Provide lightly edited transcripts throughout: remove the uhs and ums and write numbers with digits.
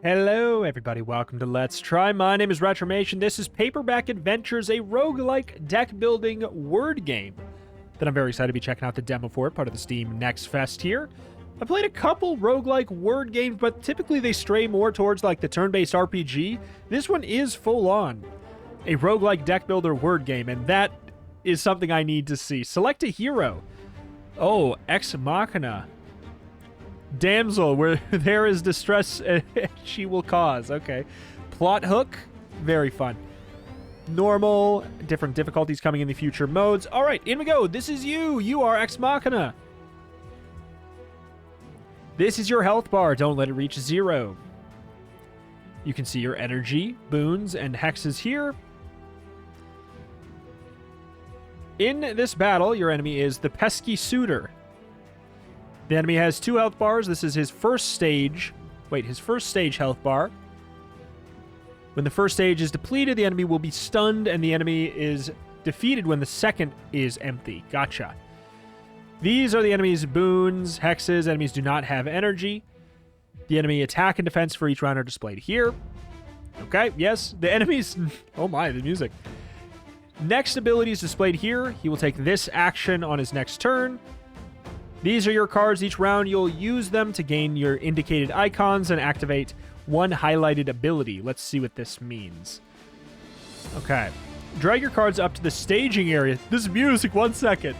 Hello everybody, welcome to Let's Try. My name is Retromation. This is Paperback Adventures, a roguelike deck building word game that I'm very excited to be checking out the demo for, part of the Steam Next Fest here. I played a couple roguelike word games, but typically they stray more towards like the turn-based RPG. This one is full on a roguelike deck builder word game, and that is something I need to see. Select a hero. Oh, Ex Machina. Damsel, where there is distress, she will cause. Okay. Plot hook, very fun. Normal, different difficulties coming in the future modes. All right, in we go. This is you. You are Ex Machina. This is your health bar. Don't let it reach 0. You can see your energy, boons, and hexes here. In this battle, your enemy is the Pesky Suitor. The enemy has 2 health bars. This is his first stage. Wait, his first stage health bar. When the first stage is depleted, the enemy will be stunned, and the enemy is defeated when the second is empty. Gotcha. These are the enemy's boons, hexes. Enemies do not have energy. The enemy attack and defense for each round are displayed here. Okay, yes. The enemy's... Oh my, the music. Next ability is displayed here. He will take this action on his next turn. These are your cards. Each round, you'll use them to gain your indicated icons and activate one highlighted ability. Let's see what this means. Okay. Drag your cards up to the staging area. This music, 1 second.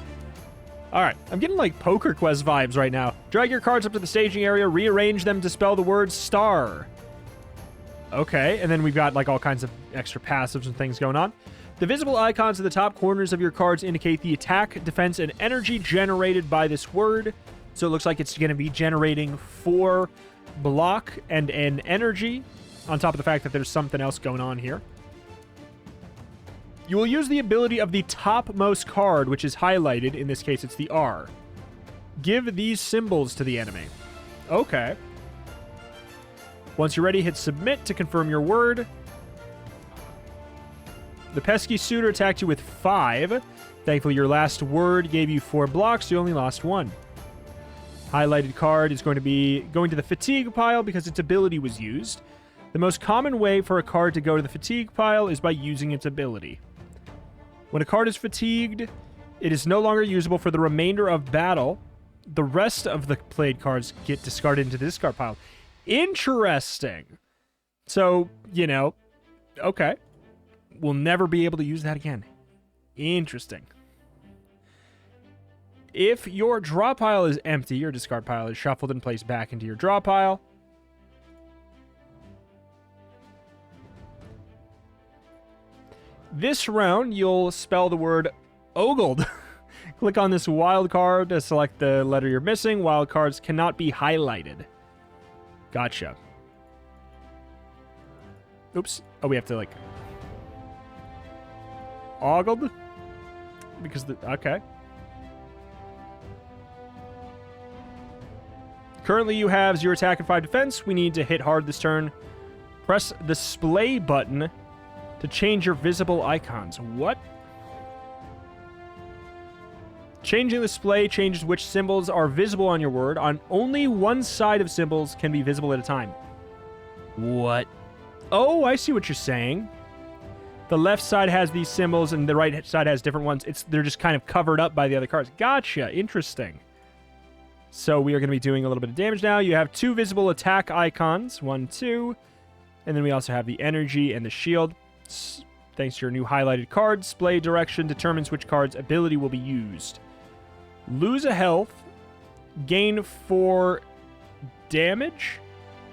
All right. I'm getting like Poker Quest vibes right now. Drag your cards up to the staging area. Rearrange them to spell the word star. Okay. And then we've got like all kinds of extra passives and things going on. The visible icons in the top corners of your cards indicate the attack, defense, and energy generated by this word. So it looks like it's going to be generating 4 block and an energy, on top of the fact that there's something else going on here. You will use the ability of the topmost card, which is highlighted. In this case, it's the R. Give these symbols to the enemy. Okay. Once you're ready, hit submit to confirm your word. The Pesky Suitor attacked you with 5. Thankfully, your last word gave you 4 blocks. You only lost 1. Highlighted card is going to be going to the fatigue pile because its ability was used. The most common way for a card to go to the fatigue pile is by using its ability. When a card is fatigued, it is no longer usable for the remainder of battle. The rest of the played cards get discarded into the discard pile. Interesting. So, you know, okay. We'll never be able to use that again. Interesting. If your draw pile is empty, your discard pile is shuffled and placed back into your draw pile. This round, you'll spell the word ogled. Click on this wild card to select the letter you're missing. Wild cards cannot be highlighted. Gotcha. Oops. Oh, we have to like... Ogled? Because the... Okay. Currently, you have 0 attack and 5 defense. We need to hit hard this turn. Press the display button to change your visible icons. What? Changing the display changes which symbols are visible on your word. On only one side of symbols can be visible at a time. What? Oh, I see what you're saying. The left side has these symbols, and the right side has different ones. They're just kind of covered up by the other cards. Gotcha. Interesting. So we are going to be doing a little bit of damage now. You have 2 visible attack icons. 1, 2. And then we also have the energy and the shield. Thanks to your new highlighted card, display direction determines which card's ability will be used. Lose a health. Gain 4 damage.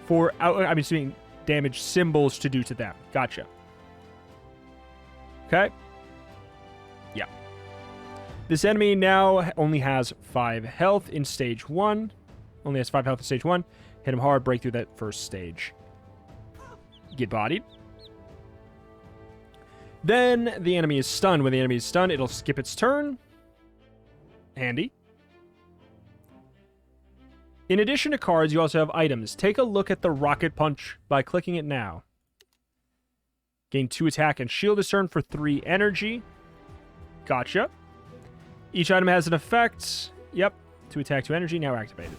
I'm assuming damage symbols to do to them. Gotcha. Okay. Yeah. This enemy now only has 5 health in stage 1. Only has 5 health in stage 1. Hit him hard, break through that first stage. Get bodied. Then the enemy is stunned. When the enemy is stunned, it'll skip its turn. Handy. In addition to cards, you also have items. Take a look at the Rocket Punch by clicking it now. Gain 2 attack and shield this turn for 3 energy. Gotcha. Each item has an effect. Yep. 2 attack, 2 energy, now activated.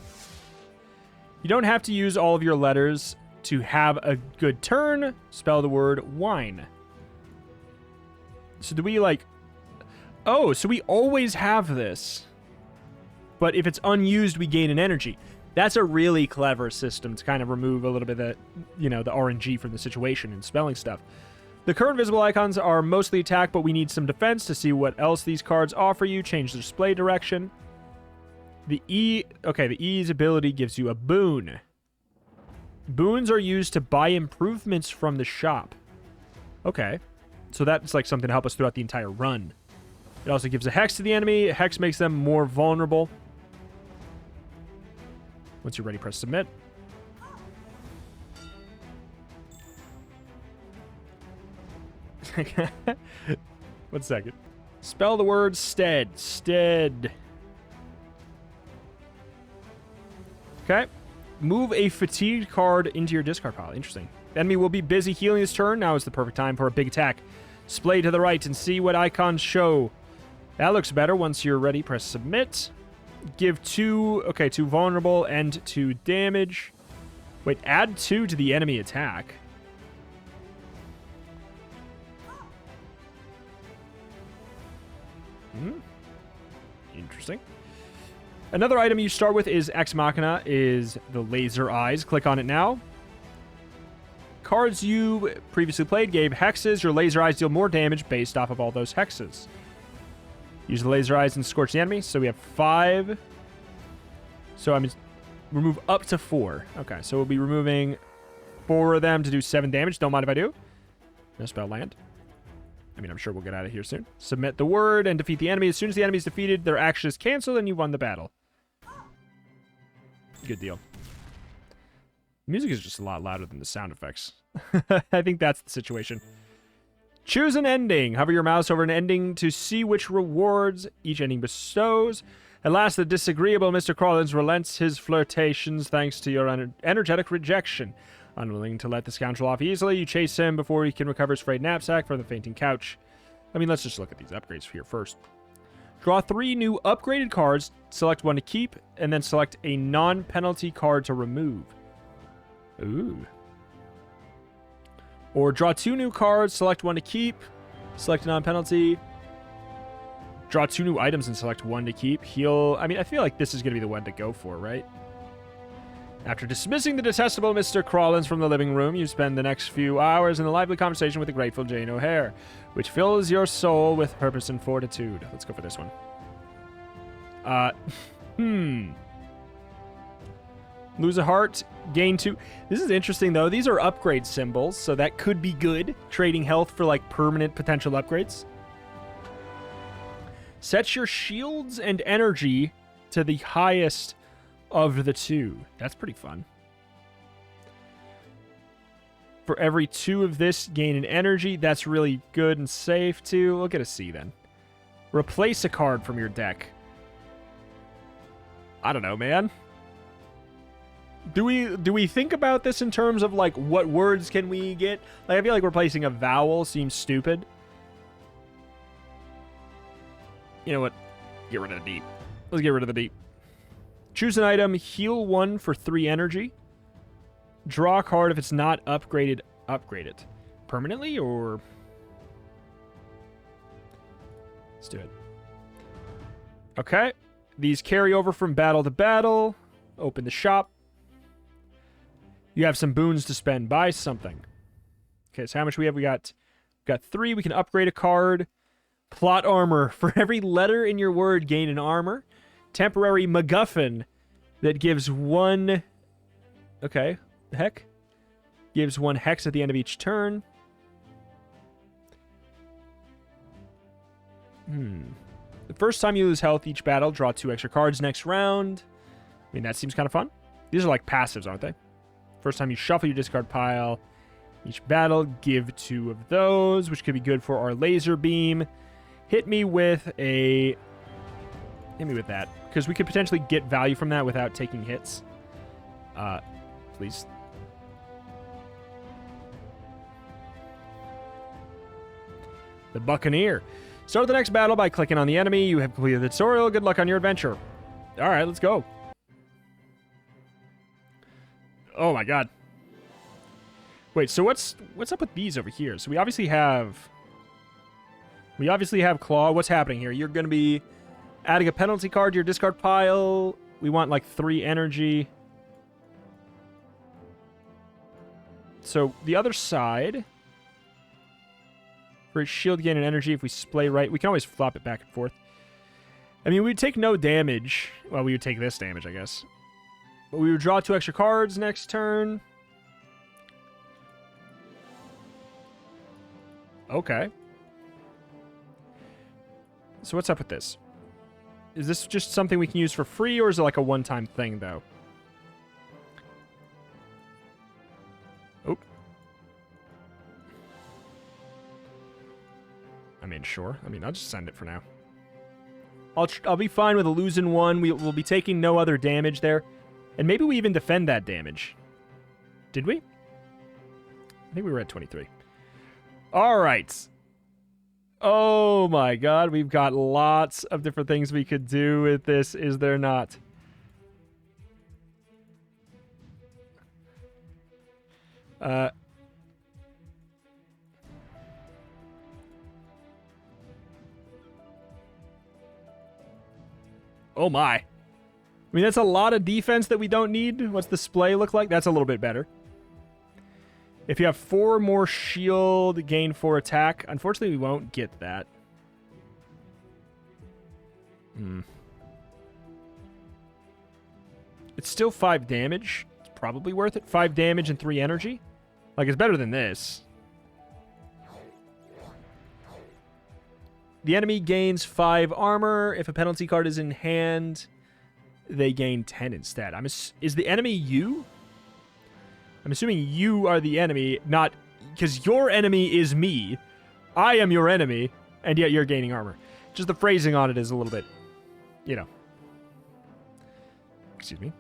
You don't have to use all of your letters. To have a good turn, spell the word wine. So do we, like... Oh, so we always have this. But if it's unused, we gain an energy. That's a really clever system to kind of remove a little bit of the, the RNG from the situation and spelling stuff. The current visible icons are mostly attack, but we need some defense to see what else these cards offer you. Change the display direction. The E's ability gives you a boon. Boons are used to buy improvements from the shop. Okay. So that's like something to help us throughout the entire run. It also gives a hex to the enemy. Hex makes them more vulnerable. Once you're ready, press submit. One second. Spell the word stead. Stead. Okay. Move a fatigued card into your discard pile. Interesting. The enemy will be busy healing his turn. Now is the perfect time for a big attack. Splay to the right and see what icons show. That looks better. Once you're ready, press submit. Give 2 vulnerable and 2 damage. Wait, add 2 to the enemy attack. Interesting. Another item you start with is Ex Machina, is the laser eyes. Click on it now. Cards you previously played gave hexes. Your laser eyes deal more damage based off of all those hexes. Use the laser eyes and scorch the enemy. So we have 5. So remove up to 4. Okay, so we'll be removing 4 of them to do 7 damage. Don't mind if I do. No spell land. I'm sure we'll get out of here soon. Submit the word and defeat the enemy. As soon as the enemy is defeated, their action is canceled and you won the battle. Good deal. Music is just a lot louder than the sound effects. I think that's the situation. Choose an ending. Hover your mouse over an ending to see which rewards each ending bestows. At last, the disagreeable Mr. Crawlins relents his flirtations thanks to your energetic rejection. Unwilling to let the scoundrel off easily, you chase him before he can recover his frayed knapsack from the fainting couch. Let's just look at these upgrades here first. Draw 3 new upgraded cards, select 1 to keep, and then select a non-penalty card to remove. Ooh. Or draw 2 new cards, select 1 to keep, select a non-penalty. Draw 2 new items and select 1 to keep. Heal. I feel like this is going to be the one to go for, right? After dismissing the detestable Mr. Crawlins from the living room, you spend the next few hours in a lively conversation with the grateful Jane O'Hare, which fills your soul with purpose and fortitude. Let's go for this one. Lose a heart, gain 2. This is interesting, though. These are upgrade symbols, so that could be good. Trading health for, permanent potential upgrades. Set your shields and energy to the highest of the 2. That's pretty fun. For every 2 of this, gain an energy. That's really good and safe, too. We'll get a C, then. Replace a card from your deck. I don't know, man. Do we think about this in terms of, what words can we get? I feel like replacing a vowel seems stupid. You know what? Get rid of the beep. Let's get rid of the beep. Choose an item, heal 1 for 3 energy. Draw a card if it's not upgraded. Upgrade it. Permanently, or... Let's do it. Okay. These carry over from battle to battle. Open the shop. You have some boons to spend. Buy something. Okay, so how much we have? We got 3. We can upgrade a card. Plot armor. For every letter in your word, gain an armor. Temporary MacGuffin that gives 1... Okay, the heck? Gives 1 hex at the end of each turn. The first time you lose health each battle, draw 2 extra cards next round. That seems kind of fun. These are passives, aren't they? First time you shuffle your discard pile, each battle, give 2 of those, which could be good for our laser beam. Hit me with that, because we could potentially get value from that without taking hits. Please. The Buccaneer. Start the next battle by clicking on the enemy. You have completed the tutorial. Good luck on your adventure. All right, let's go. Oh my god. Wait, so what's up with these over here? So we obviously have Claw. What's happening here? You're going to be adding a penalty card to your discard pile. We want like 3 energy. So the other side, for shield gain and energy, if we splay right, we can always flop it back and forth. I mean, we'd take no damage. Well, we would take this damage, I guess. But we would draw 2 extra cards next turn. Okay. So what's up with this? Is this just something we can use for free, or is it like a one-time thing, though? Oh. I mean, sure. I mean, I'll just send it for now. I'll be fine with a losing one. We'll be taking no other damage there. And maybe we even defend that damage. Did we? I think we were at 23. All right. Oh my god, we've got lots of different things we could do with this, is there not? Oh my. I mean, that's a lot of defense that we don't need. What's the splay look like? That's a little bit better. If you have 4 more shield, gain 4 attack. Unfortunately, we won't get that. It's still 5 damage. It's probably worth it. 5 damage and 3 energy. Like, it's better than this. The enemy gains 5 armor. If a penalty card is in hand, they gain 10 instead. Is the enemy you? I'm assuming you are the enemy, not... Because your enemy is me. I am your enemy, and yet you're gaining armor. Just the phrasing on it is a little bit... You know. Excuse me.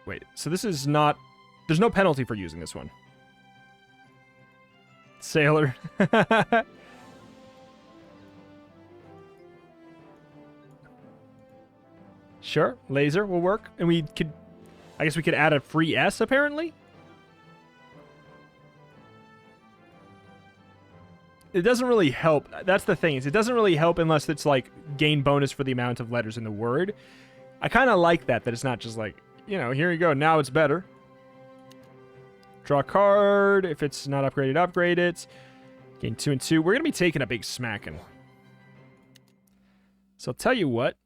Wait, so this is not... There's no penalty for using this one. Sailor. Sure, laser will work. And we could... I guess we could add a free S, apparently? It doesn't really help. That's the thing. Is it doesn't really help unless it's, like, gain bonus for the amount of letters in the word. I kind of like that it's not just like, you know, here you go. Now it's better. Draw a card. If it's not upgraded, upgrade it. Gain 2 and 2. We're going to be taking a big smacking. So I'll tell you what.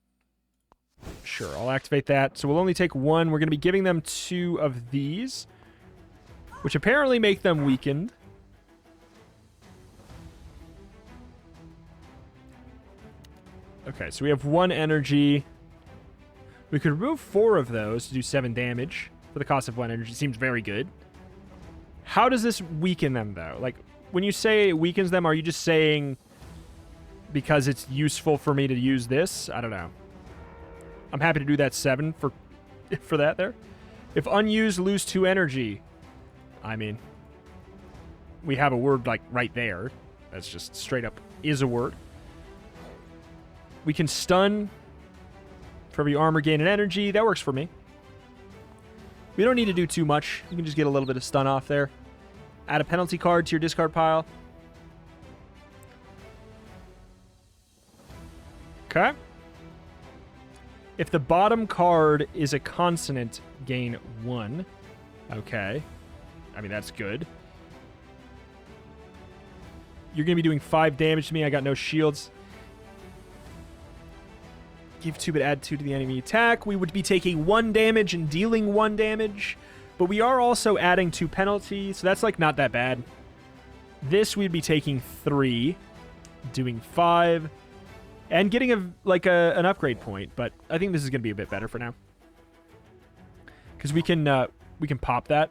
Sure, I'll activate that. So we'll only take 1. We're going to be giving them 2 of these, which apparently make them weakened. Okay, so we have 1 energy. We could remove 4 of those to do 7 damage for the cost of 1 energy. Seems very good. How does this weaken them, though? Like, when you say it weakens them, are you just saying because it's useful for me to use this? I don't know. I'm happy to do that 7 for that there. If unused, lose 2 energy. I mean, we have a word, like, right there. That's just straight up is a word. We can stun for every armor gain and energy. That works for me. We don't need to do too much. You can just get a little bit of stun off there. Add a penalty card to your discard pile. Okay. If the bottom card is a consonant, gain 1. Okay. I mean, that's good. You're going to be doing 5 damage to me. I got no shields. Give 2, but add 2 to the enemy attack. We would be taking 1 damage and dealing 1 damage. But we are also adding 2 penalties, so that's, like, not that bad. This, we'd be taking 3, doing 5, and getting, an upgrade point. But I think this is going to be a bit better for now. Because we can pop that.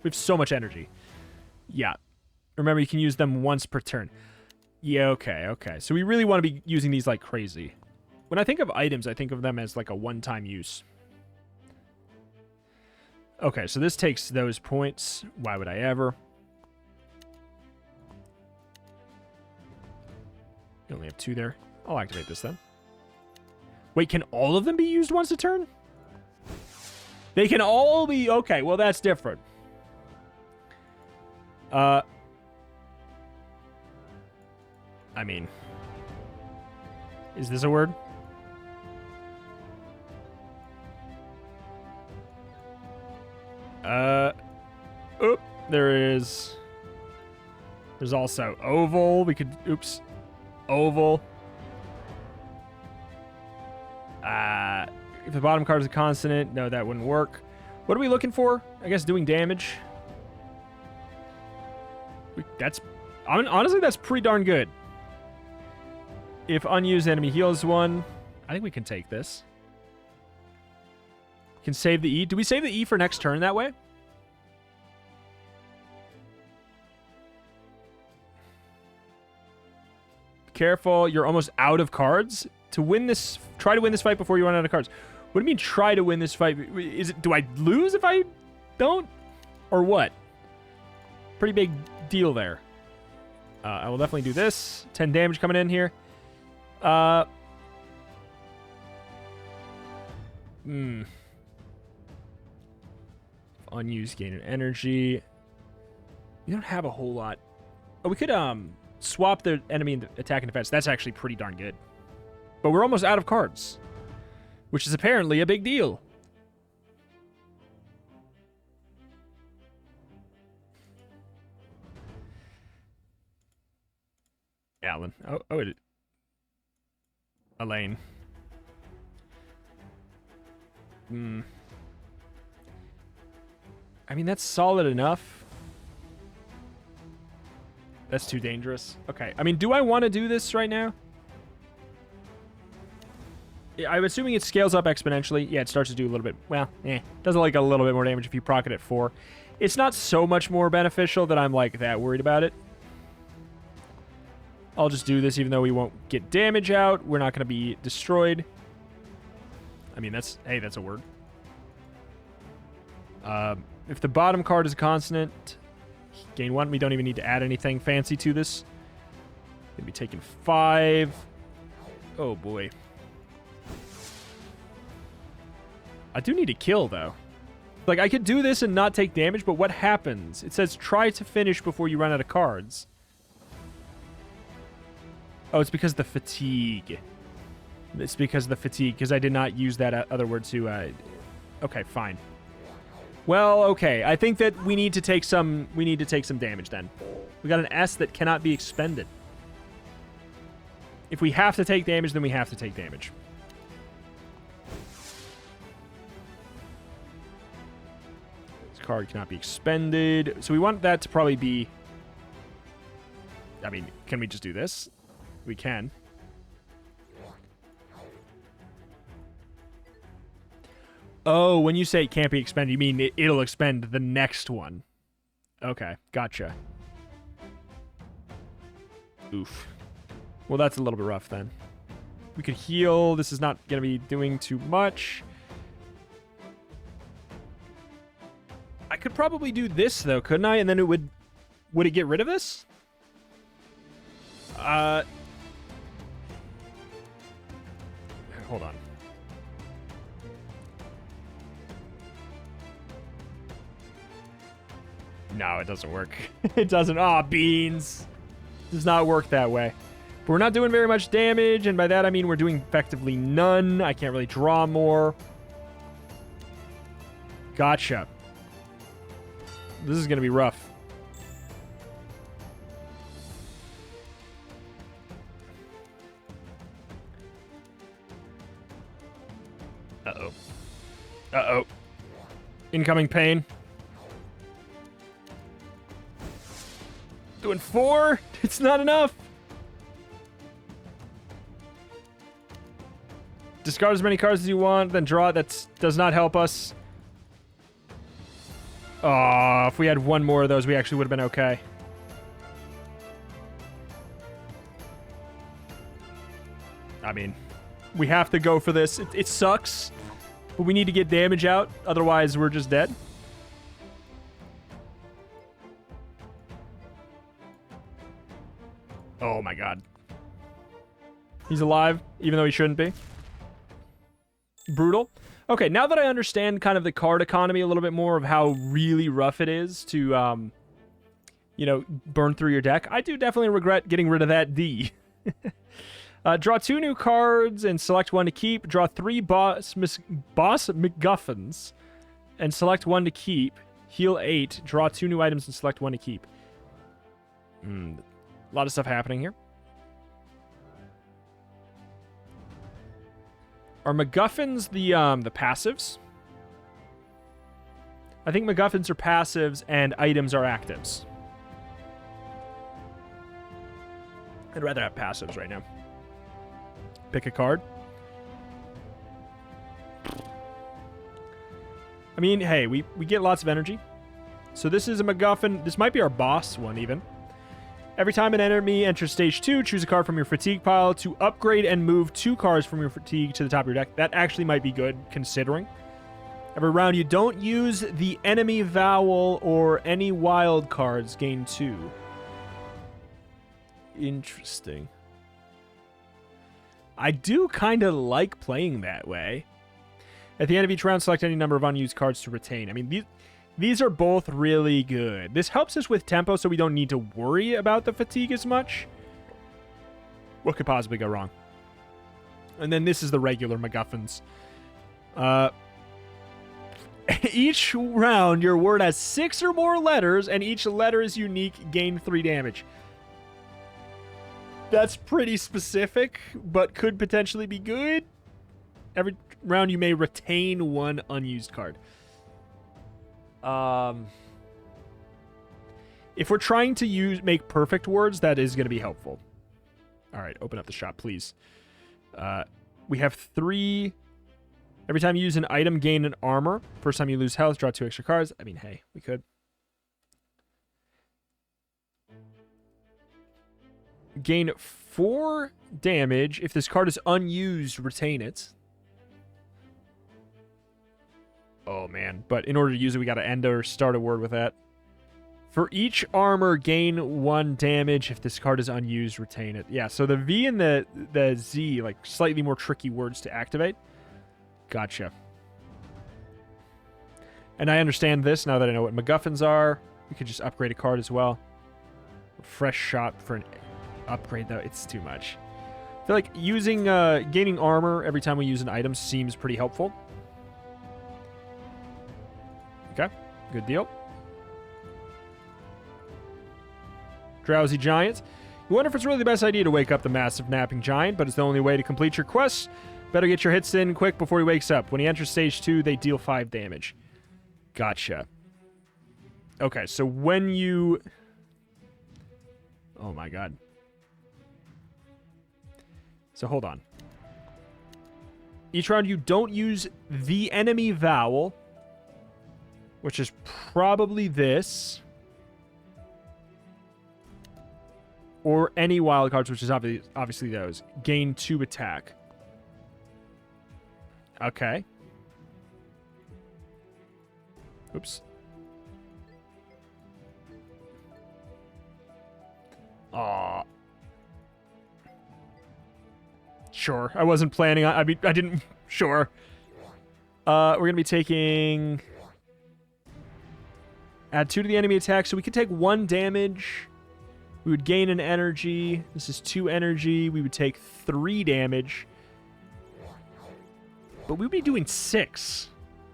We have so much energy. Yeah. Remember, you can use them once per turn. Yeah, okay. So we really want to be using these like crazy. When I think of items, I think of them as like a one-time use. Okay, so this takes those points. Why would I ever? You only have 2 there. I'll activate this then. Wait, can all of them be used once a turn? They can all be... Okay, well, that's different. I mean... Is this a word? Oop, there is... There's also oval. We could... Oops. Oval. If the bottom card is a consonant, no, that wouldn't work. What are we looking for? I guess doing damage. Honestly, that's pretty darn good. If unused enemy heals 1, I think we can take this. We can save the E. Do we save the E for next turn that way? Careful, you're almost out of cards. To win this, try to win this fight before you run out of cards. What do you mean try to win this fight? Is it, do I lose if I don't? Or what? Pretty big deal there. I will definitely do this. 10 damage coming in here. Unused gain of energy. You don't have a whole lot. Oh, we could swap the enemy into attack and defense. That's actually pretty darn good. But we're almost out of cards, which is apparently a big deal. Alan. Elaine. I mean, that's solid enough. That's too dangerous. Okay. I mean, do I want to do this right now? I'm assuming it scales up exponentially. Yeah, it starts to do a little bit... Well, does like a little bit more damage if you proc it at 4. It's not so much more beneficial that I'm, like, that worried about it. I'll just do this even though we won't get damage out. We're not going to be destroyed. I mean, that's... Hey, that's a word. If the bottom card is a consonant, gain 1. We don't even need to add anything fancy to this. Gonna be taking 5. Oh, boy. I do need to kill, though. Like, I could do this and not take damage, but what happens? It says try to finish before you run out of cards. Oh, it's because of the fatigue. It's because of the fatigue, because I did not use that other word to... Okay, fine. Well, okay. I think that we need to take some... We need to take some damage, then. We got an S that cannot be expended. If we have to take damage, then we have to take damage. Card cannot be expended. So we want that to probably be... I mean, can we just do this? We can. Oh, when you say it can't be expended, you mean it'll expend the next one. Okay, gotcha. Oof. Well, that's a little bit rough then. We could heal. This is not going to be doing too much. I could probably do this, though, couldn't I? And then it would... Would it get rid of this? Hold on. No, it doesn't work. It doesn't. Aw, beans. Does not work that way. But we're not doing very much damage, and by that I mean we're doing effectively none. I can't really draw more. Gotcha. This is going to be rough. Uh-oh. Uh-oh. Incoming pain. Doing 4? It's not enough. Discard as many cards as you want, then draw. That does not help us. Oh, if we had one more of those, we actually would have been okay. I mean, we have to go for this. It sucks, but we need to get damage out. Otherwise, we're just dead. Oh my god. He's alive, even though he shouldn't be. Brutal. Okay, now that I understand kind of the card economy a little bit more of how really rough it is to, you know, burn through your deck, I do definitely regret getting rid of that D. Draw 2 new cards and select one to keep. Draw 3 boss MacGuffins and select one to keep. Heal 8. Draw 2 new items and select one to keep. A lot of stuff happening here. Are MacGuffins the passives? I think MacGuffins are passives and items are actives. I'd rather have passives right now. Pick a card. I mean, hey, we get lots of energy. So this is a MacGuffin. This might be our boss one, even. Every time an enemy enters stage 2, choose a card from your fatigue pile to upgrade and move 2 cards from your fatigue to the top of your deck. That actually might be good, considering. Every round you don't use the enemy vowel or any wild cards, gain 2. Interesting. I do kind of like playing that way. At the end of each round, select any number of unused cards to retain. I mean, these are both really good. This helps us with tempo, so we don't need to worry about the fatigue as much. What could possibly go wrong? And then this is the regular MacGuffins. Each round, your word has 6 or more letters, and each letter is unique. Gain 3 damage. That's pretty specific, but could potentially be good. Every round, you may retain 1 unused card. If we're trying to make perfect words, that is going to be helpful. All right, open up the shop, please. We have 3. Every time you use an item, gain an armor. First time you lose health, draw 2 extra cards. I mean, hey, we could. Gain 4 damage. If this card is unused, retain it. Oh, man. But in order to use it, we got to end or start a word with that. For each armor, gain 1 damage. If this card is unused, retain it. Yeah, so the V and the Z, like, slightly more tricky words to activate. Gotcha. And I understand this now that I know what MacGuffins are. We could just upgrade a card as well. Fresh shot for an upgrade, though. It's too much. I feel like using gaining armor every time we use an item seems pretty helpful. Okay, good deal. Drowsy Giant. You wonder if it's really the best idea to wake up the massive napping giant, but it's the only way to complete your quest. Better get your hits in quick before he wakes up. When he enters stage 2, they deal 5 damage. Gotcha. Okay, so when you... Oh my god. So hold on. Each round you don't use the enemy vowel, which is probably this, or any wild cards, which is obviously those. Gain 2 attack. Okay. Oops. Aw. Sure. I wasn't planning on... I mean, I didn't... Sure. We're going to be taking... Add 2 to the enemy attack, so we could take 1 damage. We would gain an energy. This is 2 energy. We would take 3 damage. But we would be doing 6.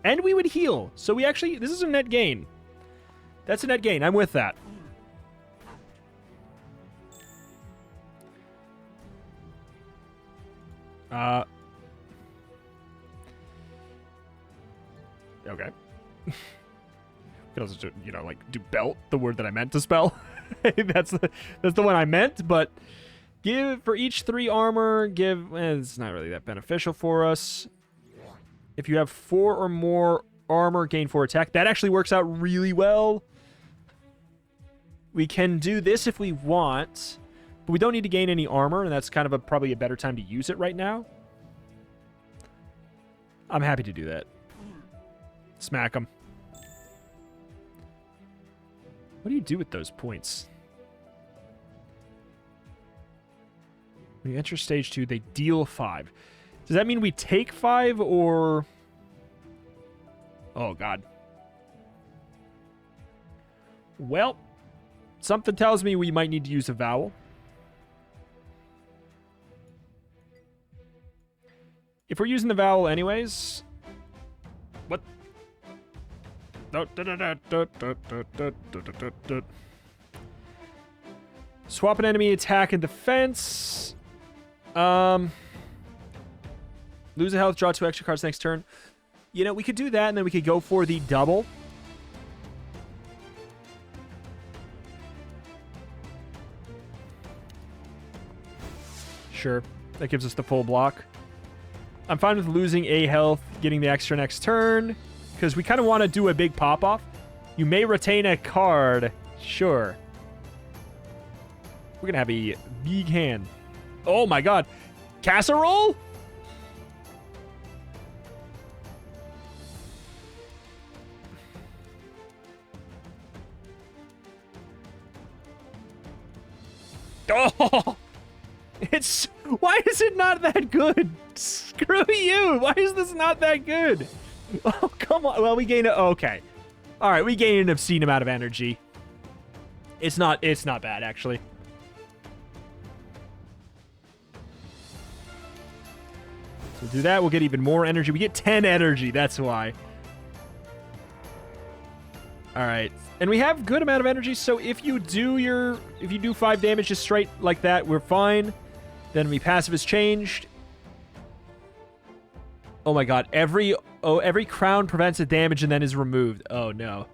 And we would heal. So we actually... This is a net gain. That's a net gain. I'm with that. Okay. Could also do, you know, like, do belt, the word that I meant to spell. That's the one I meant, but give for each 3 armor, give... it's not really that beneficial for us. If you have 4 or more armor, gain 4 attack. That actually works out really well. We can do this if we want, but we don't need to gain any armor, and that's kind of probably a better time to use it right now. I'm happy to do that. Smack them. What do you do with those points? When you enter stage 2, they deal 5. Does that mean we take 5 or... Oh, God. Well, something tells me we might need to use a vowel. If we're using the vowel anyways... What? Swap an enemy attack and defense. Lose a health, draw 2 extra cards next turn. You know, we could do that, and then we could go for the double. Sure. That gives us the full block. I'm fine with losing a health, getting the extra next turn, because we kind of want to do a big pop-off. You may retain a card. Sure. We're going to have a big hand. Oh, my God. Casserole? Oh! It's... Why is it not that good? Screw you! Why is this not that good? Oh, come on. Well, we gain a... Okay. All right, we gain an obscene amount of energy. It's not bad, actually. So do that, we'll get even more energy. We get 10 energy, that's why. All right. And we have good amount of energy, so if you do 5 damage just straight like that, we're fine. Then we passive is changed. Oh my God, every crown prevents a damage and then is removed. Oh no.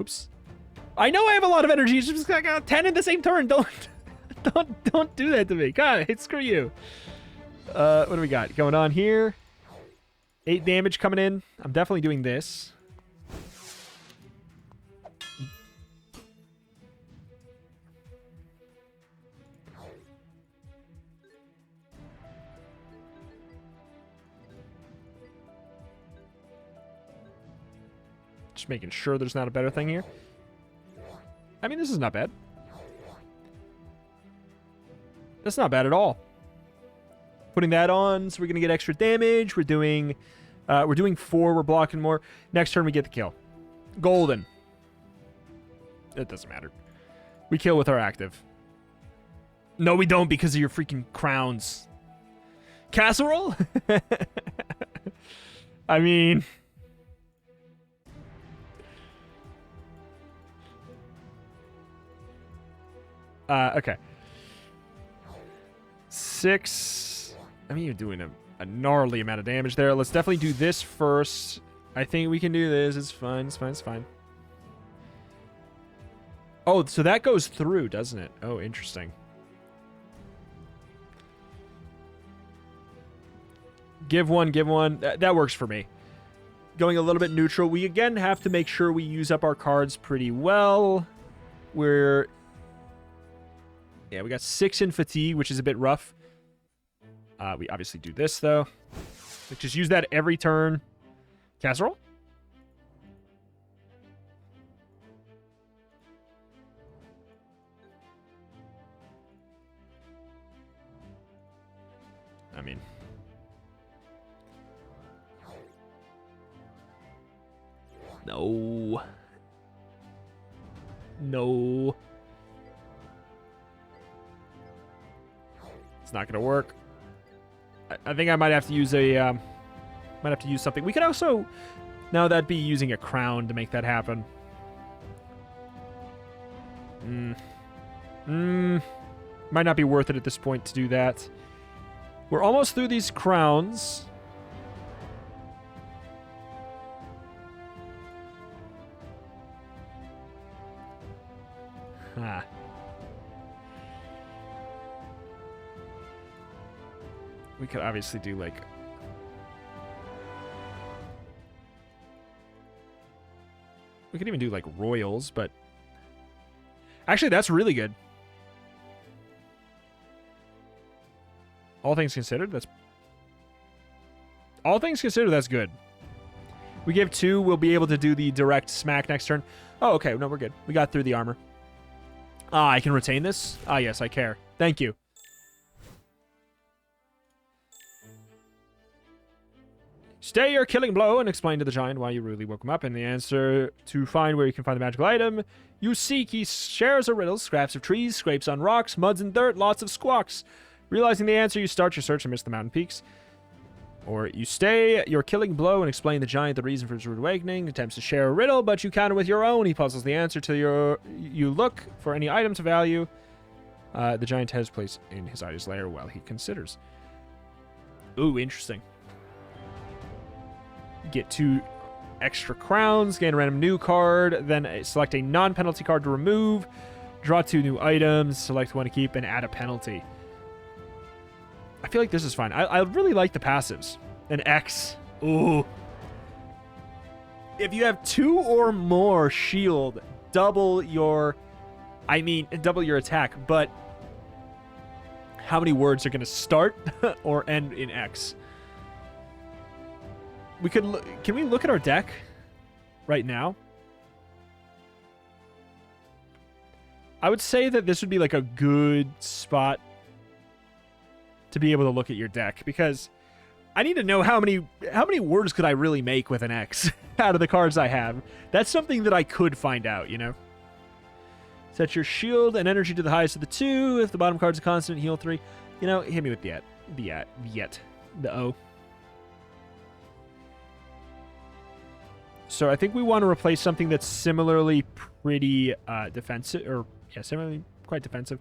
Oops. I know I have a lot of energy, it's just I got 10 in the same turn. Don't do that to me. God, screw you. What do we got going on here? 8 damage coming in. I'm definitely doing this. Just making sure there's not a better thing here. I mean, this is not bad. That's not bad at all. Putting that on, so we're going to get extra damage. We're doing 4. We're blocking more. Next turn, we get the kill. Golden. It doesn't matter. We kill with our active. No, we don't because of your freaking crowns. Casserole? I mean... okay. 6. I mean, you're doing a gnarly amount of damage there. Let's definitely do this first. I think we can do this. It's fine. It's fine. It's fine. Oh, so that goes through, doesn't it? Oh, interesting. Give one, give one. That works for me. Going a little bit neutral. We, again, have to make sure we use up our cards pretty well. Yeah, we got 6 in fatigue, which is a bit rough. We obviously do this, though. Like, just use that every turn. Casserole? I mean... No. No. It's not going to work. I think I might have to use something. We could also... No, that'd be using a crown to make that happen. Might not be worth it at this point to do that. We're almost through these crowns. Ah. We could obviously do, like... We could even do, like, royals, but... Actually, that's really good. All things considered, that's... All things considered, that's good. We give 2, we'll be able to do the direct smack next turn. Oh, okay, no, we're good. We got through the armor. Ah, I can retain this? Ah, yes, I care. Thank you. Stay your killing blow and explain to the giant why you rudely woke him up. And the answer to find where you can find the magical item you seek. He shares a riddle, scraps of trees, scrapes on rocks, muds and dirt, lots of squawks. Realizing the answer, you start your search amidst the mountain peaks. Or you stay your killing blow and explain to the giant the reason for his rude awakening. Attempts to share a riddle, but you counter with your own. He puzzles the answer till you look for any items of value. The giant has placed in his item's lair while he considers. Ooh, interesting. Get 2 extra crowns, gain a random new card, then select a non-penalty card to remove, draw 2 new items, select one to keep, and add a penalty. I feel like this is fine. I really like the passives. An X. Ooh. If you have 2 or more shield, double your attack, but how many words are going to start or end in X? We could can we look at our deck right now? I would say that this would be like a good spot to be able to look at your deck, because I need to know how many words could I really make with an X out of the cards I have. That's something that I could find out, you know. Set your shield and energy to the highest of the 2. If the bottom card's a constant, heal 3. You know, hit me with the O. So I think we want to replace something that's similarly pretty defensive, or yeah, similarly quite defensive.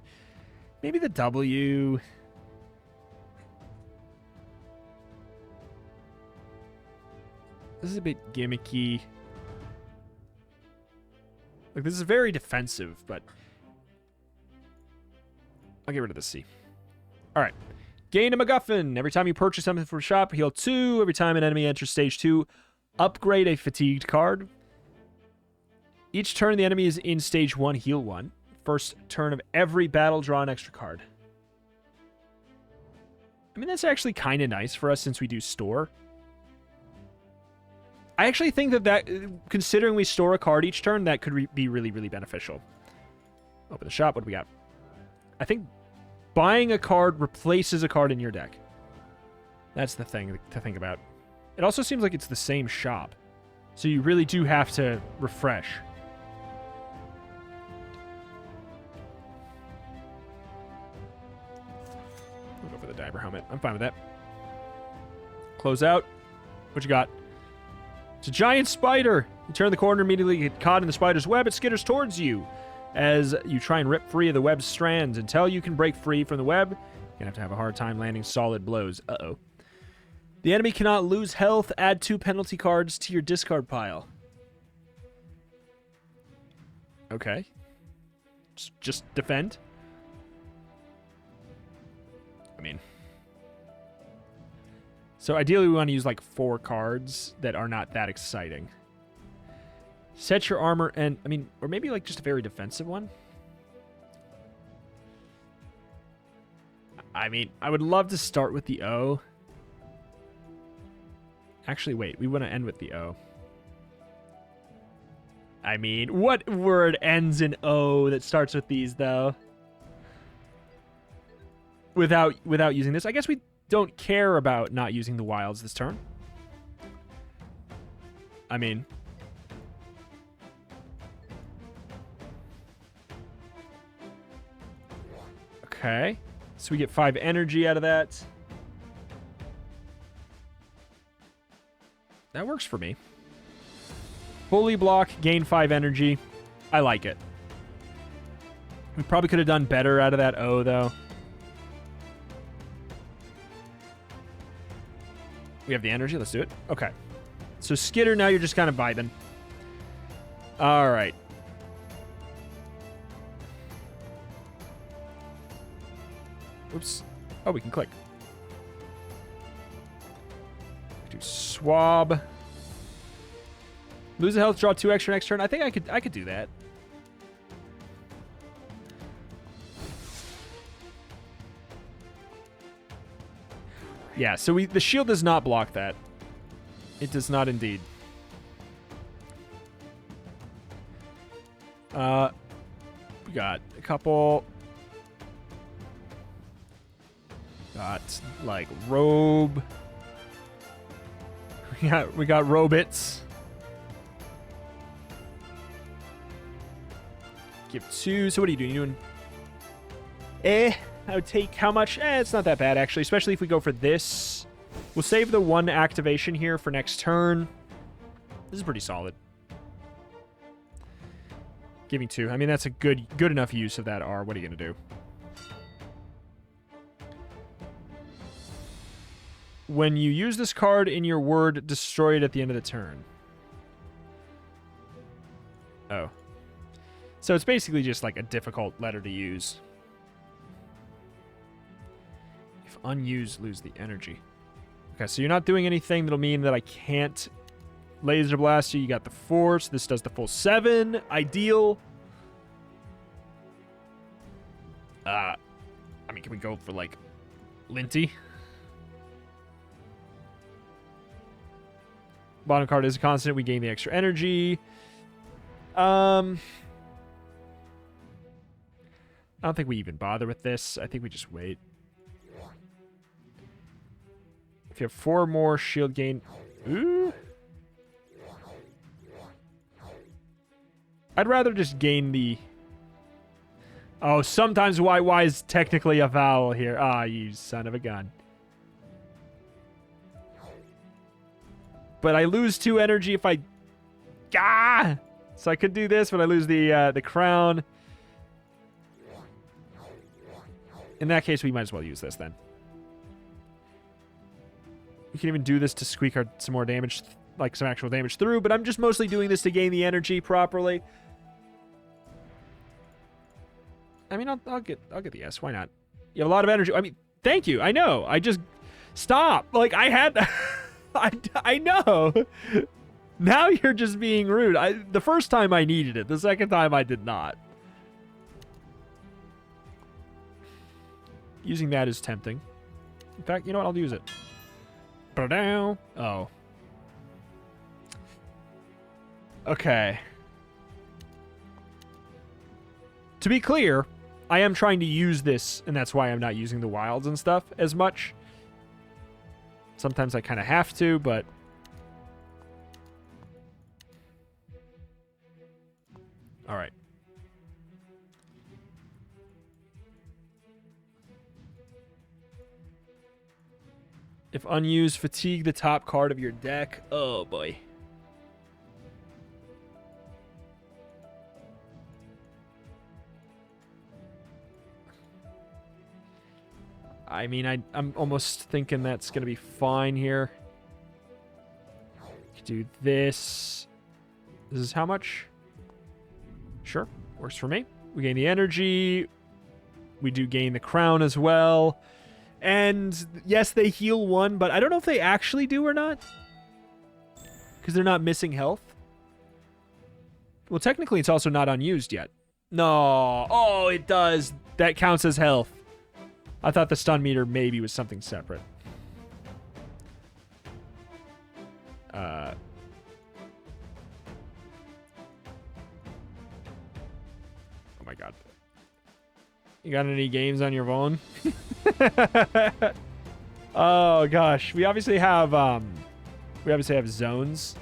Maybe the W. This is a bit gimmicky. Like, this is very defensive, but I'll get rid of the C. All right. Gain a MacGuffin. Every time you purchase something from a shop, heal 2. Every time an enemy enters stage 2, upgrade a fatigued card. Each turn the enemy is in stage 1, heal 1. First turn of every battle, draw an extra card. I mean, that's actually kind of nice for us since we do store. I actually think that considering we store a card each turn, that could be really, really beneficial. Open the shop. What do we got? I think buying a card replaces a card in your deck. That's the thing to think about. It also seems like it's the same shop, so you really do have to refresh. I'll go for the diver helmet. I'm fine with that. Close out. What you got? It's a giant spider. You turn the corner, immediately get caught in the spider's web. It skitters towards you as you try and rip free of the web's strands. Until you can break free from the web, you're going to have a hard time landing solid blows. Uh-oh. The enemy cannot lose health. Add 2 penalty cards to your discard pile. Okay. Just defend. I mean... So ideally we want to use like 4 cards that are not that exciting. Set your armor and, I mean, or maybe like just a very defensive one. I mean, I would love to start with the O. Actually, wait, we want to end with the O. I mean, what word ends in O that starts with these, though? Without using this? I guess we don't care about not using the wilds this turn. I mean... Okay. So we get 5 energy out of that. That works for me. Fully block, gain 5 energy. I like it. We probably could have done better out of that O, though. We have the energy. Let's do it. Okay. So Skitter, now you're just kind of vibing. All right. Oops. Oh, we can click. Do swab. Lose a health, draw 2 extra next turn. I think I could do that. Yeah, so the shield does not block that. It does not indeed. We got a couple. Got like robe. We got robots. Give 2. So what are you doing? You doing... I would take how much? It's not that bad, actually. Especially if we go for this. We'll save the 1 activation here for next turn. This is pretty solid. Giving 2. I mean, that's a good enough use of that R. What are you going to do? When you use this card in your word, destroy it at the end of the turn. Oh. So it's basically just like a difficult letter to use. If unused, lose the energy. Okay, so you're not doing anything that'll mean that I can't laser blast you. You got the 4, so this does the full 7. Ideal. I mean, can we go for, like, Linty? Bottom card is a constant. We gain the extra energy. I don't think we even bother with this. I think we just wait. If you have 4 more shield gain... Ooh. I'd rather just gain the... Oh, sometimes YY is technically a vowel here. Ah, you son of a gun. But I lose 2 energy if I... Ah! So I could do this, but I lose the crown. In that case, we might as well use this then. We can even do this to squeak some more damage, like some actual damage through, but I'm just mostly doing this to gain the energy properly. I mean, I'll get the S. Why not? You have a lot of energy. I mean, thank you. I know. I just... Stop. Like, I had... I know. Now you're just being rude. The first time I needed it. The second time I did not. Using that is tempting. In fact, you know what? I'll use it. Oh. Okay. To be clear, I am trying to use this, and that's why I'm not using the wilds and stuff as much. Sometimes I kind of have to, but... Alright. If unused, fatigue the top card of your deck. Oh, boy. I mean, I'm almost thinking that's going to be fine here. Do this. This is how much? Sure. Works for me. We gain the energy. We do gain the crown as well. And yes, they heal 1, but I don't know if they actually do or not. Because they're not missing health. Well, technically, it's also not unused yet. No. Oh, it does. That counts as health. I thought the stun meter maybe was something separate. Oh my god. You got any games on your phone? Oh gosh. We obviously have zones.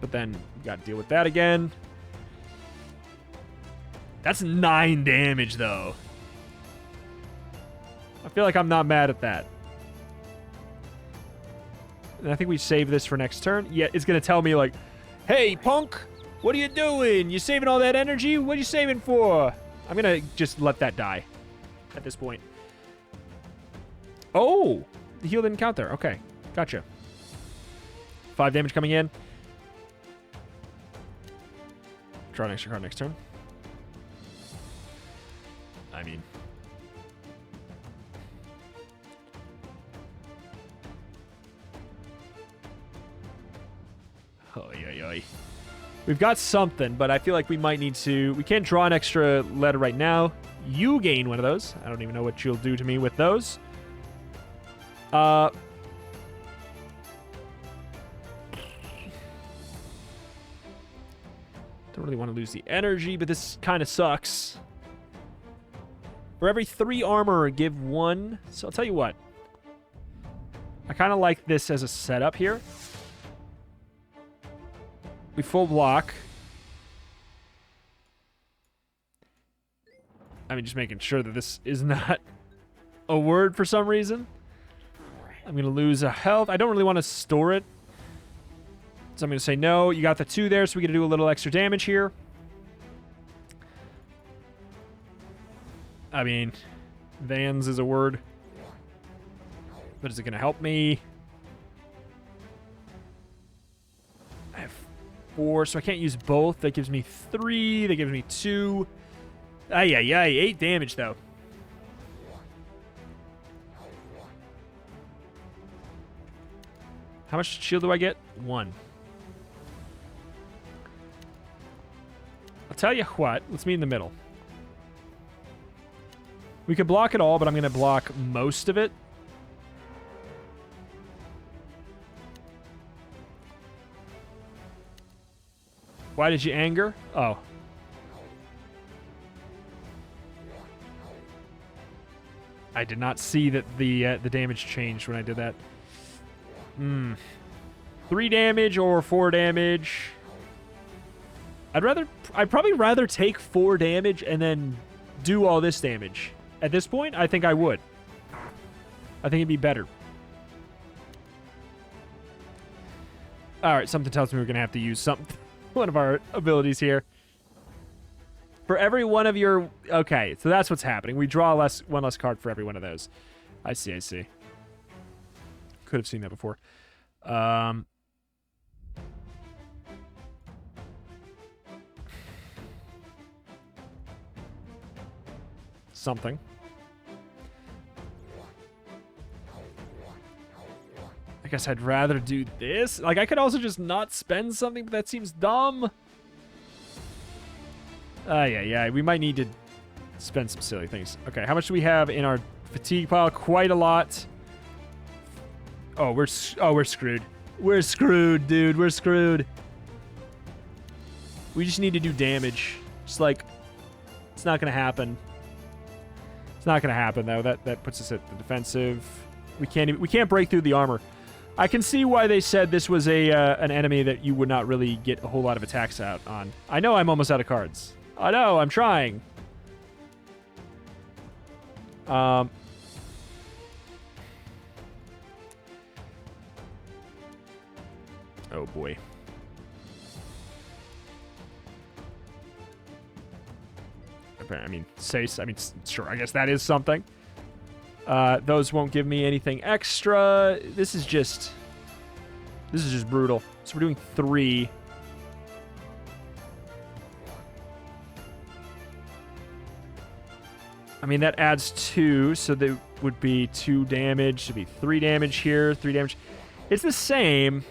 But then you gotta deal with that again. That's 9 damage though. I feel like I'm not mad at that. And I think we save this for next turn. Yeah, it's going to tell me like, hey, punk, what are you doing? You saving all that energy? What are you saving for? I'm going to just let that die at this point. Oh, the heal didn't count there. Okay, gotcha. 5 damage coming in. Draw an extra card next turn. I mean... Oy. We've got something, but I feel like we might need to... We can't draw an extra letter right now. You gain one of those. I don't even know what you'll do to me with those. Don't really want to lose the energy, but this kind of sucks. For every 3 armor, give 1. So I'll tell you what. I kind of like this as a setup here. We full block. I mean, just making sure that this is not a word for some reason. I'm going to lose a health. I don't really want to store it. So I'm going to say no. You got the 2 there, so we got to do a little extra damage here. I mean, Vans is a word. But is it going to help me? I have 4, so I can't use both. That gives me 3. That gives me 2. Ay, 8 damage, though. How much shield do I get? 1. I'll tell you what. Let's meet in the middle. We could block it all, but I'm going to block most of it. Why did you anger? Oh. I did not see that the damage changed when I did that. 3 damage or 4 damage. I'd probably rather take 4 damage and then do all this damage. At this point, I think I would. I think it'd be better. All right, something tells me we're gonna have to use one of our abilities here. For every one of your... Okay, so that's what's happening. We draw one less card for every one of those. I see. Could have seen that before. Something. I guess I'd rather do this. Like, I could also just not spend something, but that seems dumb. Yeah. We might need to spend some silly things. Okay, how much do we have in our fatigue pile? Quite a lot. Oh, we're screwed. We're screwed, dude. We're screwed. We just need to do damage. Just like, it's not gonna happen. It's not gonna happen though. That puts us at the defensive. We can't break through the armor. I can see why they said this was an enemy that you would not really get a whole lot of attacks out on. I know I'm almost out of cards. I know, I'm trying. Oh boy. I mean, sure, I guess that is something. Those won't give me anything extra. This is just brutal. So we're doing 3. I mean, that adds 2, so there would be 2 damage. Should be 3 damage here, 3 damage. It's the same.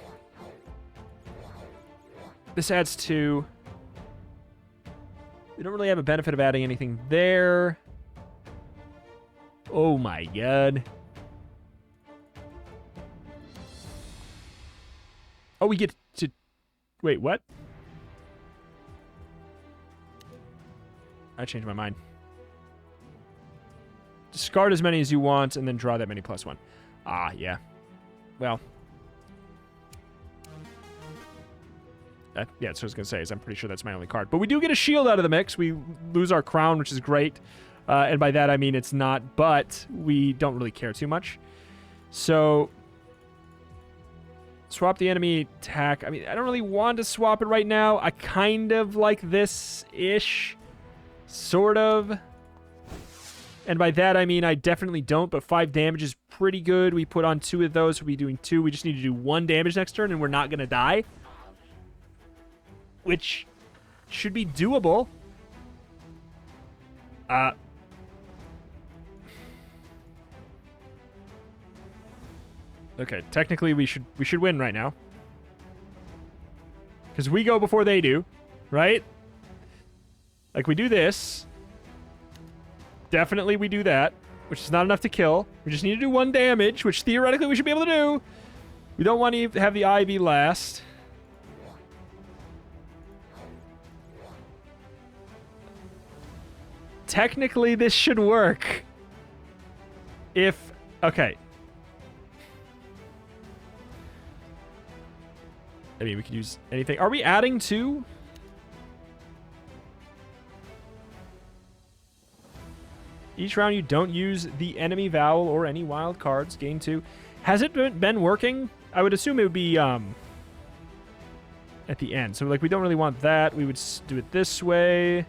This adds 2. We don't really have a benefit of adding anything there. Oh my god. Oh, we get to... Wait, what? I changed my mind. Discard as many as you want, and then draw that many +1. Ah, yeah. Well. Yeah, that's what I was going to say, is I'm pretty sure that's my only card. But we do get a shield out of the mix. We lose our crown, which is great. And by that, I mean it's not, but we don't really care too much. So, swap the enemy attack. I mean, I don't really want to swap it right now. I kind of like this-ish. Sort of. And by that, I mean I definitely don't, but 5 damage is pretty good. We put on 2 of those. We'll be doing 2. We just need to do 1 damage next turn, and we're not going to die. Which should be doable. Okay, technically we should win right now. Because we go before they do, right? Like, we do this. Definitely we do that, which is not enough to kill. We just need to do 1 damage, which theoretically we should be able to do. We don't want to have the IV last. Technically, this should work. Okay. I mean, we could use anything. Are we adding 2? Each round you don't use the enemy vowel or any wild cards. Gain 2. Has it been working? I would assume it would be at the end. So, like, we don't really want that. We would do it this way.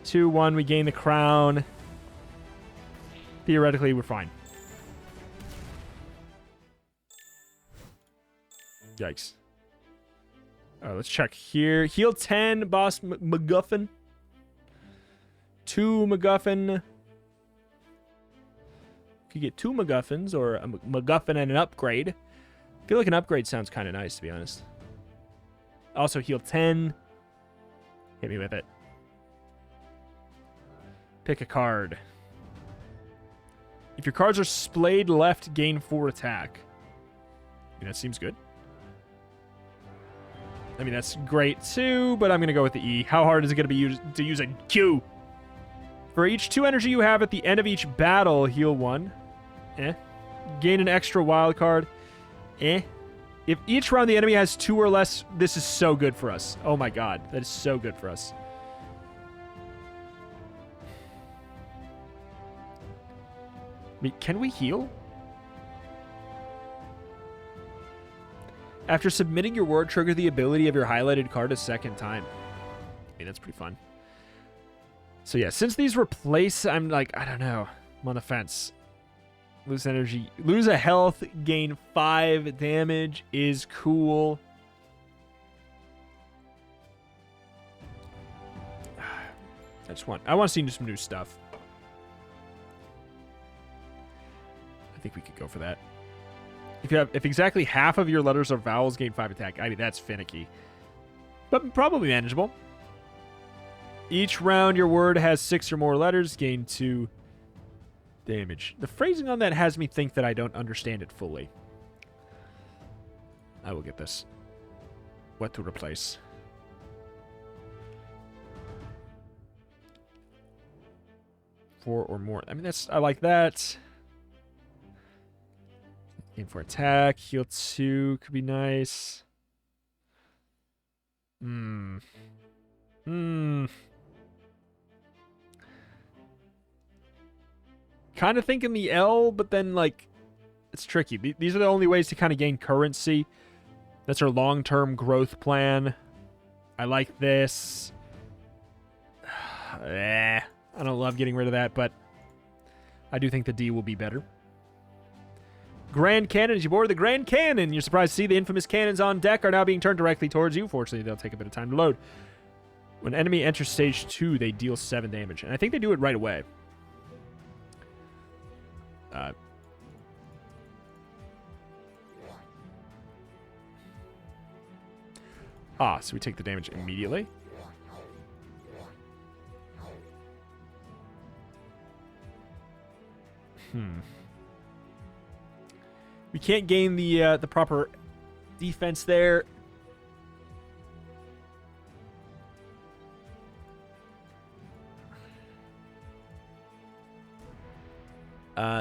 2-1, we gain the crown. Theoretically, we're fine. Yikes. Let's check here. Heal 10, boss MacGuffin. 2 MacGuffin. You get 2 MacGuffins or a MacGuffin and an upgrade. I feel like an upgrade sounds kind of nice, to be honest. Also, heal 10. Hit me with it. Pick a card. If your cards are splayed left, gain 4 attack. I mean, that seems good. I mean, that's great too, but I'm going to go with the E. How hard is it going to be to use a Q? For each 2 energy you have at the end of each battle, heal 1. Gain an extra wild card. If each round the enemy has 2 or less, this is so good for us. Oh my god, that is so good for us. I mean, can we heal? After submitting your word, trigger the ability of your highlighted card a second time. I mean, that's pretty fun. So yeah, since these replace, I'm like, I don't know. I'm on the fence. Lose energy. Lose a health. Gain 5 damage is cool. I want to see some new stuff. I think we could go for that. If exactly half of your letters are vowels, gain 5 attack. I mean, that's finicky. But probably manageable. Each round your word has 6 or more letters, gain 2 damage. The phrasing on that has me think that I don't understand it fully. I will get this. What to replace? Four or more. I mean, I like that. Aim for attack. Heal 2 could be nice. Kind of thinking the L, but then, like, it's tricky. These are the only ways to kind of gain currency. That's our long-term growth plan. I like this. I don't love getting rid of that, but I do think the D will be better. Grand Cannon, as you board the Grand Cannon, you're surprised to see the infamous cannons on deck are now being turned directly towards you. Fortunately, they'll take a bit of time to load. When an enemy enters stage 2, they deal 7 damage. And I think they do it right away. So we take the damage immediately. We can't gain the proper defense there.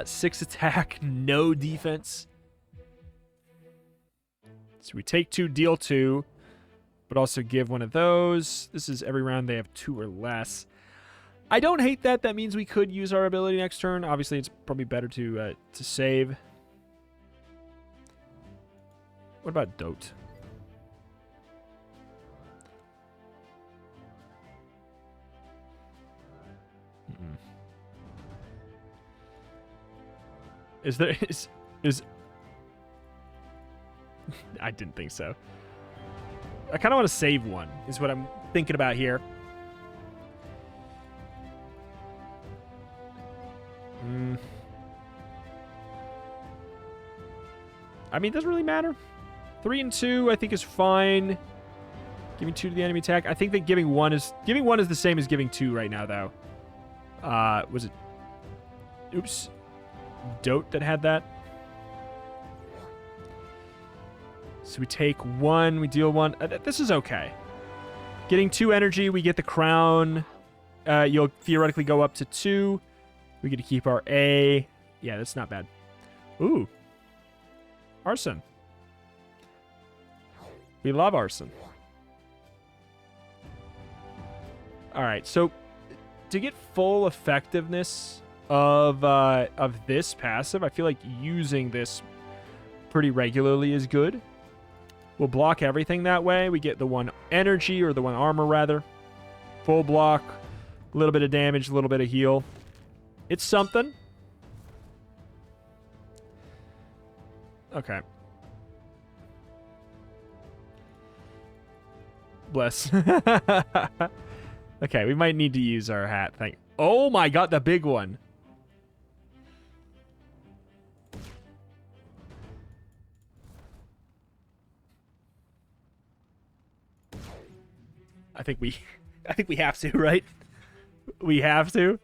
Six attack, no defense. So we take 2, deal 2, but also give one of those. This is every round they have 2 or less. I don't hate that. That means we could use our ability next turn. Obviously, it's probably better to save. What about Dote? Is there is I didn't think so. I kind of want to save one, is what I'm thinking about here. I mean, it doesn't really matter. 3 and 2, I think, is fine. Giving 2 to the enemy attack. I think that giving 1 is the same as giving 2 right now, though. Was it? Oops. Dote that had that. So we take 1, we deal 1. This is okay. Getting 2 energy, we get the crown. You'll theoretically go up to 2. We get to keep our A. Yeah, that's not bad. Ooh. Arson. We love arson. All right, so to get full effectiveness of this passive, I feel like using this pretty regularly is good. We'll block everything that way. We get the 1 energy, or the 1 armor, rather. Full block, a little bit of damage, a little bit of heal. It's something. Okay. Bless. Okay, we might need to use our hat thing. Oh my god, the big one. I think we have to, right? We have to.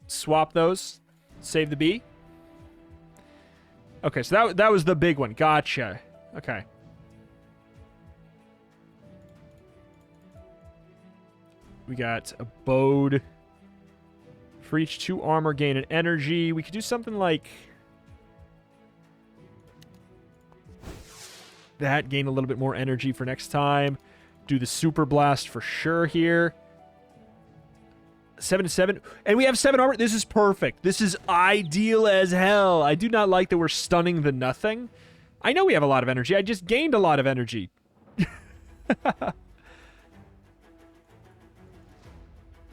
Swap those. Save the B. Okay, so that was the big one. Gotcha. Okay. We got a Bode. For each 2 armor, gain an energy. We could do something like that. Gain a little bit more energy for next time. Do the Super Blast for sure here. 7 to 7. And we have 7 armor. This is perfect. This is ideal as hell. I do not like that we're stunning the nothing. I know we have a lot of energy. I just gained a lot of energy.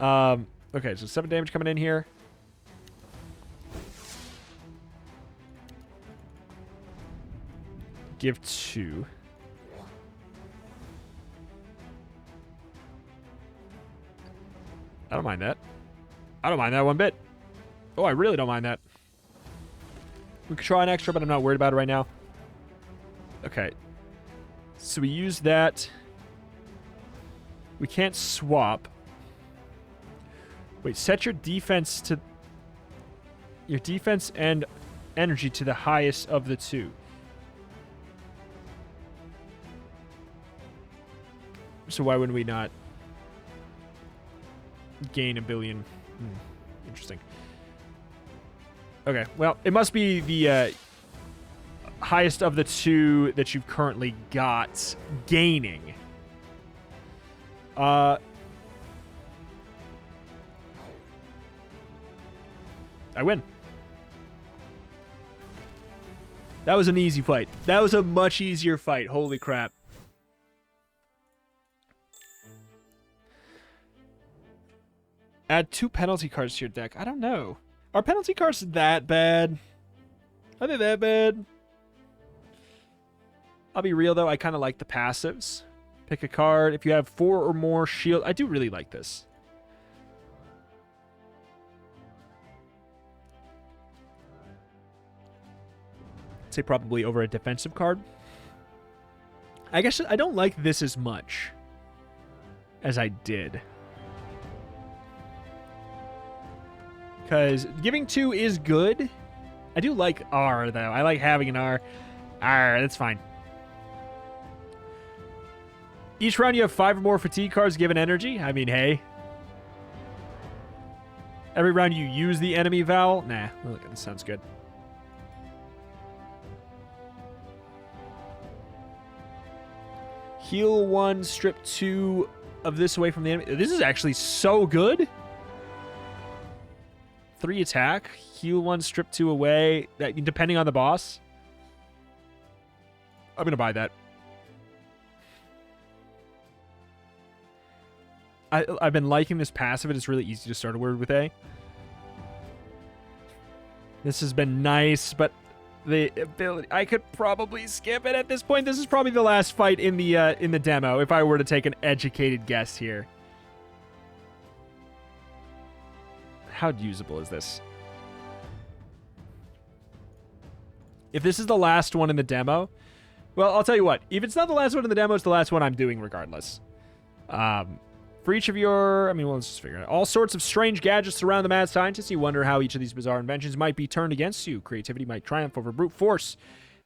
Okay, so 7 damage coming in here. Give 2. I don't mind that. I don't mind that one bit. Oh, I really don't mind that. We could try an extra, but I'm not worried about it right now. Okay. So we use that. We can't swap. Wait, set your defense to... Your defense and energy to the highest of the 2. So why wouldn't we not gain a billion? Interesting. Okay, well, it must be the highest of the 2 that you've currently got gaining. I win. That was an easy fight. That was a much easier fight. Holy crap. Add 2 penalty cards to your deck. I don't know. Are penalty cards that bad? Are they that bad? I'll be real, though. I kind of like the passives. Pick a card. If you have 4 or more shield... I do really like this. I'd say probably over a defensive card. I guess I don't like this as much as I did. Because giving 2 is good. I do like R, though. I like having an R. R, that's fine. Each round you have 5 or more fatigue cards given energy. I mean, hey. Every round you use the enemy vowel. Nah, look, this sounds good. Heal 1, strip 2 of this away from the enemy. This is actually so good. 3 attack, heal 1, strip 2 away, depending on the boss. I'm going to buy that. I've been liking this passive. It's really easy to start a word with A. This has been nice, but the ability... I could probably skip it at this point. This is probably the last fight in the demo, if I were to take an educated guess here. How usable is this? If this is the last one in the demo, well, I'll tell you what. If it's not the last one in the demo, it's the last one I'm doing regardless. For each of your... I mean, well, let's just figure it out. All sorts of strange gadgets surround the mad scientist. You wonder how each of these bizarre inventions might be turned against you. Creativity might triumph over brute force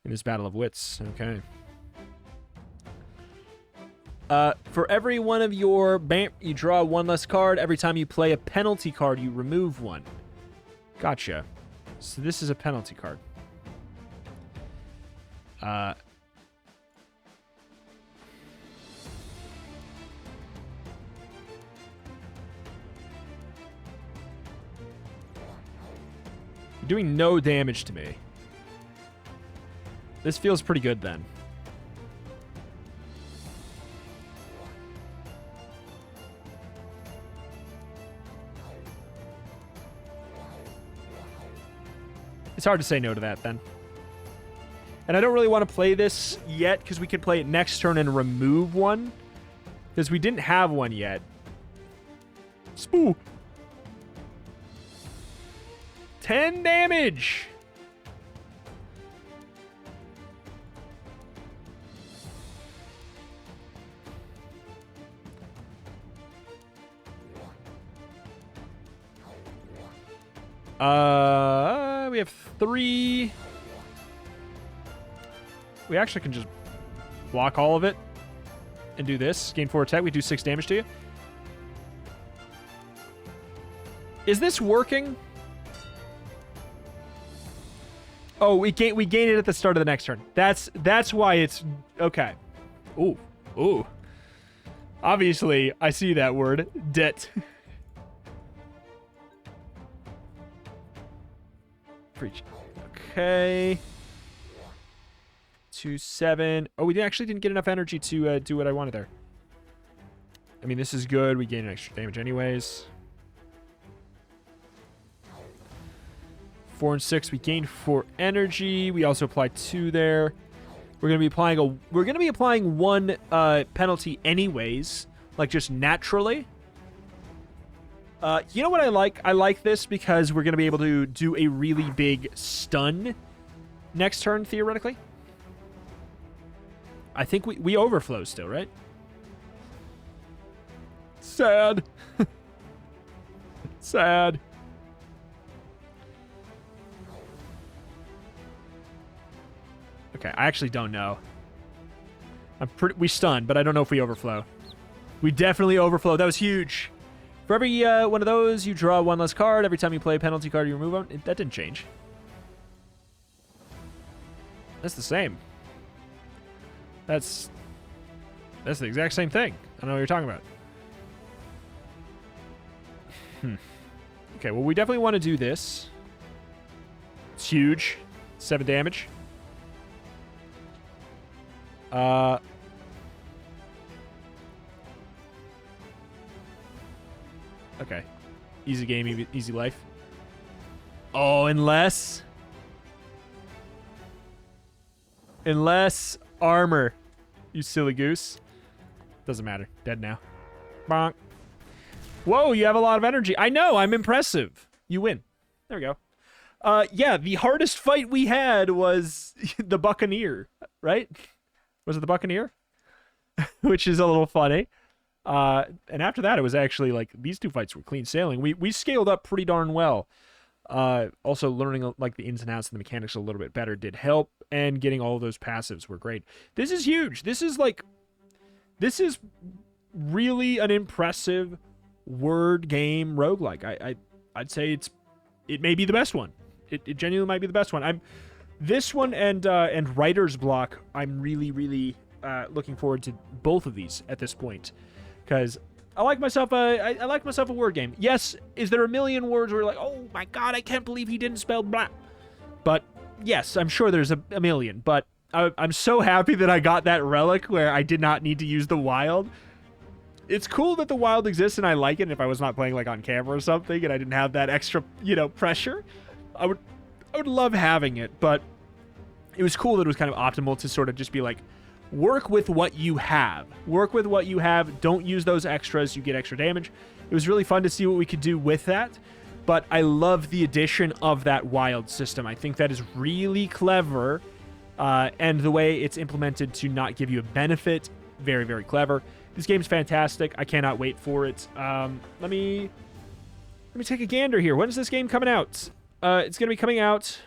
in this battle of wits. Okay. For every one of your BAMP, you draw 1 less card. Every time you play a penalty card, you remove 1. Gotcha. So this is a penalty card. Doing no damage to me. This feels pretty good then. It's hard to say no to that then. And I don't really want to play this yet because we could play it next turn and remove one. Because we didn't have one yet. Spoo! 10 damage! We have 3. We actually can just block all of it and do this. Gain 4 attack. We do 6 damage to you. Is this working? Oh, we gain it at the start of the next turn. That's why it's okay. Ooh. Obviously, I see that word. Debt. Preach. Okay. 2, 7. Oh, we actually didn't get enough energy to do what I wanted there. I mean, this is good. We gain extra damage anyways. 4 and 6. We gained 4 energy. We also apply 2 there. We're gonna be applying 1 penalty anyways, like just naturally. You know what I like? I like this because we're gonna be able to do a really big stun next turn theoretically. I think we overflow still, right? Sad. Sad. Okay, I actually don't know. We stun, but I don't know if we overflow. We definitely overflow. That was huge. For every one of those, you draw 1 less card. Every time you play a penalty card, you remove one. That didn't change. That's the same. That's the exact same thing. I don't know what you're talking about. Okay, well, we definitely want to do this. It's huge. 7 damage. Okay. Easy game, easy life. Oh, unless armor. You silly goose. Doesn't matter. Dead now. Bonk. Whoa, you have a lot of energy. I know, I'm impressive. You win. There we go. Yeah, the hardest fight we had was the Buccaneer, right? Was it the Buccaneer? Which is a little funny. And after that, it was actually like these 2 fights were clean sailing. We scaled up pretty darn well. Also learning like the ins and outs and the mechanics a little bit better did help, and getting all of those passives were great. This is huge. This is really an impressive word game roguelike. I'd say it may be the best one. It genuinely might be the best one. This one and Writer's Block, I'm really looking forward to both of these at this point, because I like myself a word game. Yes, is there a million words where you're like, oh my god, I can't believe he didn't spell blah? But yes, I'm sure there's a million. But I'm so happy that I got that relic where I did not need to use the wild. It's cool that the wild exists, and I like it. And if I was not playing like on camera or something, and I didn't have that extra, pressure, I would love having it. But it was cool that it was kind of optimal to sort of just be like, work with what you have. Work with what you have. Don't use those extras. You get extra damage. It was really fun to see what we could do with that. But I love the addition of that wild system. I think that is really clever. And the way it's implemented to not give you a benefit, very, very clever. This game's fantastic. I cannot wait for it. Let me take a gander here. When is this game coming out? It's going to be coming out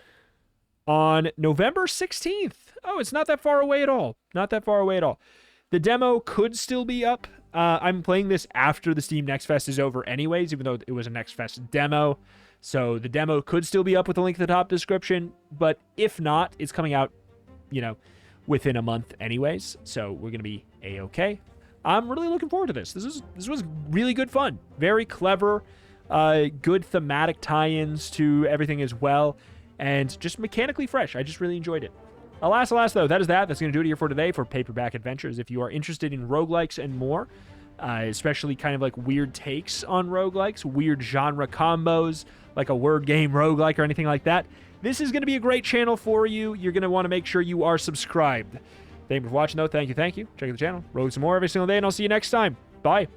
on November 16th. Oh, it's not that far away at all. Not that far away at all. The demo could still be up. I'm playing this after the Steam Next Fest is over anyways, even though it was a Next Fest demo. So the demo could still be up with a link in the top description. But if not, it's coming out, within a month anyways, so we're going to be A-okay. I'm really looking forward to this. This was really good fun. Very clever, good thematic tie-ins to everything as well, and just mechanically fresh. I just really enjoyed it. Alas, though, that is that. That's going to do it here for today for Paperback Adventures. If you are interested in roguelikes and more, especially kind of like weird takes on roguelikes, weird genre combos, like a word game roguelike or anything like that, this is going to be a great channel for you. You're going to want to make sure you are subscribed. Thank you for watching, though. Thank you. Check out the channel. Rogue some more every single day, and I'll see you next time. Bye.